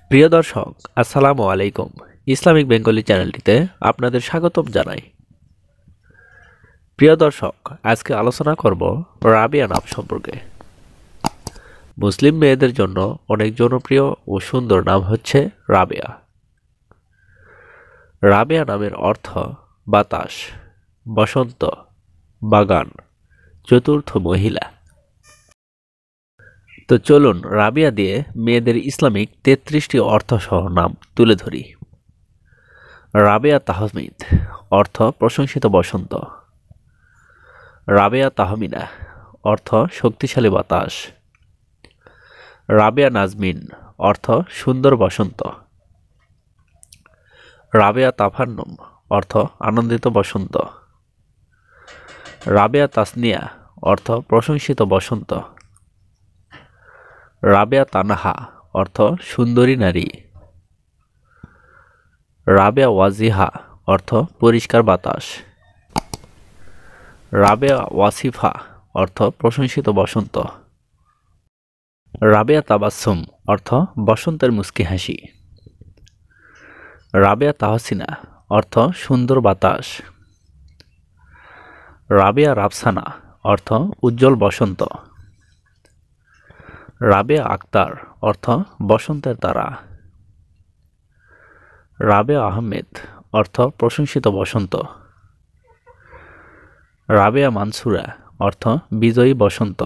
প্রিয় দর্শক, আসসালামু আলাইকুম। ইসলামিক বেঙ্গলি চ্যানেলটিতে আপনাদের স্বাগতম জানাই। প্রিয় দর্শক, আজকে আলোচনা করব রাবিয়া নাম সম্পর্কে। মুসলিম মেয়েদের জন্য অনেক জনপ্রিয় ও সুন্দর নাম হচ্ছে রাবেয়া। রাবেয়া নামের অর্থ বাতাস, বসন্ত, বাগান, চতুর্থ মহিলা। তো চলুন রাবিয়া দিয়ে মেয়েদের ইসলামিক 33টি অর্থসহ নাম তুলে ধরি। রাবেয়া তাহমিদ, অর্থ প্রশংসিত বসন্ত। রাবেয়া তাহমিনা, অর্থ শক্তিশালী বাতাস। রাবেয়া নাজমিন, অর্থ সুন্দর বসন্ত। রাবেয়া তাফান্নুম, অর্থ আনন্দিত বসন্ত। রাবেয়া তাসনিয়া, অর্থ প্রশংসিত বসন্ত। রাবেয়া তানহা, অর্থ সুন্দরী নারী। রাবেয়া ওয়াজিহা, অর্থ পরিষ্কার বাতাস। রাবেয়া ওয়াসিফা, অর্থ প্রশংসিত বসন্ত। রাবেয়া তাবাসসুম, অর্থ বসন্তের মুস্কি হাসি। রাবেয়া তাহসিনা, অর্থ সুন্দর বাতাস। রাবেয়া রাফসানা, অর্থ উজ্জ্বল বসন্ত। রাবেয়া আক্তার, অর্থ বসন্তের তারা। রাবেয়া আহমেদ, অর্থ প্রশংসিত বসন্ত। রাবেয়া মানসুরা, অর্থ বিজয়ী বসন্ত।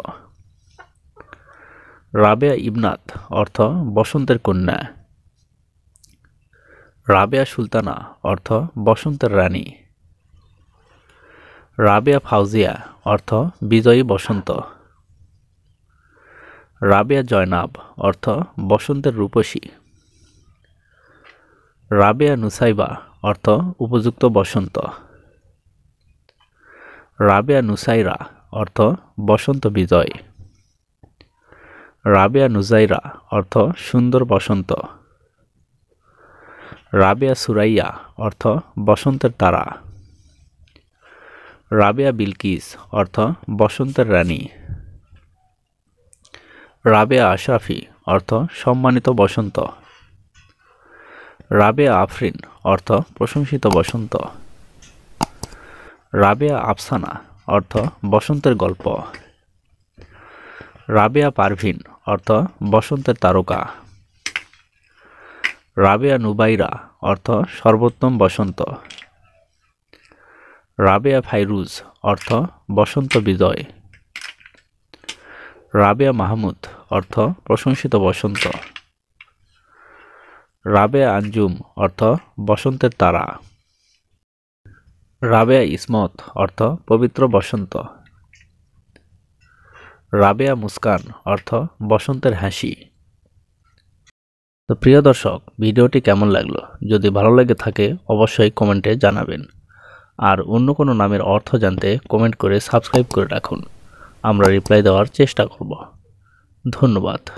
রাবেয়া ইবনাত, অর্থ বসন্তের কন্যা। রাবেয়া সুলতানা, অর্থ বসন্তের রানী। রাবেয়া ফাউজিয়া, অর্থ বিজয়ী বসন্ত। রাবেয়া জয়নাব, অর্থ বসন্তের রূপসী। রাবেয়া নুসাইবা, অর্থ উপযুক্ত বসন্ত। রাবেয়া নুসাইরা, অর্থ বসন্ত বিজয়। রাবেয়া নুজাইরা, অর্থ সুন্দর বসন্ত। রাবেয়া সুরাইয়া, অর্থ বসন্তের তারা। রাবেয়া বিলকিস, অর্থ বসন্তের রানী। রাবেয়া আশরাফি, অর্থ সম্মানিত বসন্ত। রাবেয়া আফরিন, অর্থ প্রশংসিত বসন্ত। রাবেয়া আফসানা, অর্থ বসন্তের গল্প। রাবেয়া পারভিন, অর্থ বসন্তের তারকা। রাবেয়া নুবাইরা, অর্থ সর্বোত্তম বসন্ত। রাবেয়া ফাইরুজ, অর্থ বসন্ত বিজয়। রাবেয়া মাহমুদ, অর্থ প্রশংসিত বসন্ত। রাবেয়া আঞ্জুম, অর্থ বসন্তের তারা। রাবেয়া ইসমত, অর্থ পবিত্র বসন্ত। রাবেয়া মুস্কান, অর্থ বসন্তের হাসি। তো প্রিয় দর্শক, ভিডিওটি কেমন লাগলো? যদি ভালো লেগে থাকে অবশ্যই কমেন্টে জানাবেন। আর অন্য কোনো নামের অর্থ জানতে কমেন্ট করে সাবস্ক্রাইব করে রাখুন। আমরা রিপ্লাই দেওয়ার চেষ্টা করব। ধন্যবাদ।